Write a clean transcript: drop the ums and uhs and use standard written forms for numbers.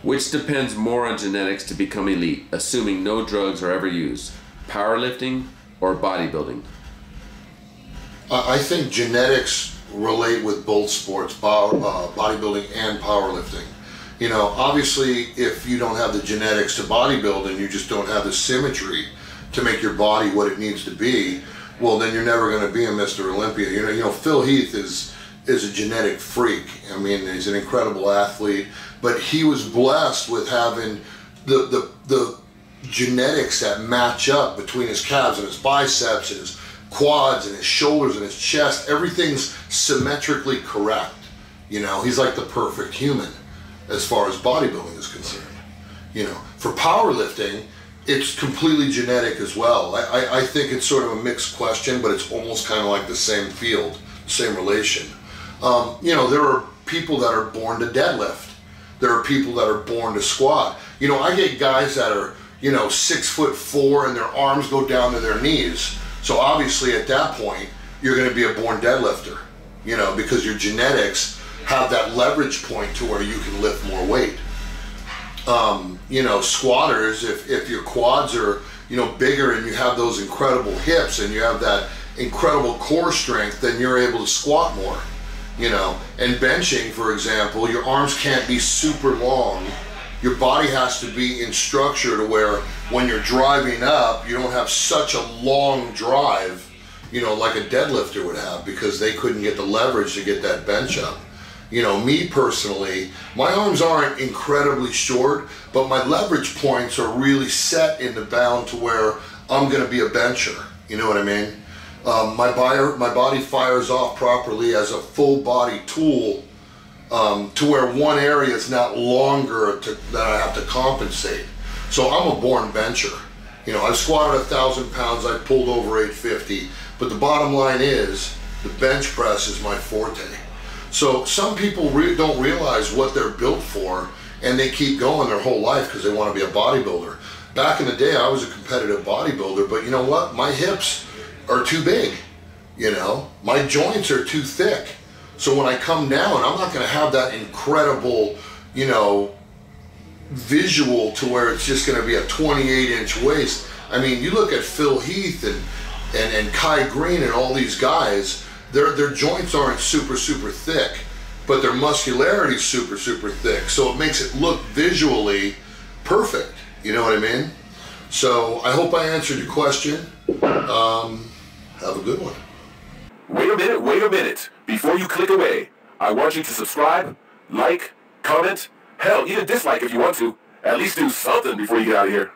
Which depends more on genetics to become elite, assuming no drugs are ever used? Powerlifting or bodybuilding? I think genetics relate with both sports, bodybuilding and powerlifting. You know, obviously, if you don't have the genetics to bodybuild and you just don't have the symmetry to make your body what it needs to be, well, then you're never going to be a Mr. Olympia. You know, Phil Heath is a genetic freak. I mean, he's an incredible athlete, but he was blessed with having the genetics that match up between his calves and his biceps and his quads and his shoulders and his chest. Everything's symmetrically correct. You know, he's like the perfect human as far as bodybuilding is concerned. You know, for powerlifting, it's completely genetic as well. I think it's sort of a mixed question, but it's almost kind of like the same field, same relation. You know, there are people that are born to deadlift. There are people that are born to squat. You know, I get guys that are, you know, 6'4" and their arms go down to their knees. So obviously at that point, you're going to be a born deadlifter, you know, because your genetics have that leverage point to where you can lift more weight. You know, squatters, if your quads are, you know, bigger and you have those incredible hips and you have that incredible core strength, then you're able to squat more, you know. And benching, for example, your arms can't be super long. Your body has to be in structure to where when you're driving up, you don't have such a long drive, you know, like a deadlifter would have, because they couldn't get the leverage to get that bench up. You know, me personally, my arms aren't incredibly short, but my leverage points are really set in the bound to where I'm gonna be a bencher, you know what I mean? My body fires off properly as a full body tool, to where one area is not longer that I have to compensate. So I'm a born bencher. You know, I've squatted 1,000 pounds, I've pulled over 850, but the bottom line is, the bench press is my forte. So some people don't realize what they're built for, and they keep going their whole life because they want to be a bodybuilder. Back in the day, I was a competitive bodybuilder, but you know what? My hips are too big, you know? My joints are too thick. So when I come down, I'm not going to have that incredible, you know, visual to where it's just going to be a 28-inch waist. I mean, you look at Phil Heath and Kai Green and all these guys, their joints aren't super thick, but their muscularity is super thick. So it makes it look visually perfect. You know what I mean? So I hope I answered your question. Have a good one. Wait a minute. Before you click away, I want you to subscribe, like, comment, hell, even dislike if you want to. At least do something before you get out of here.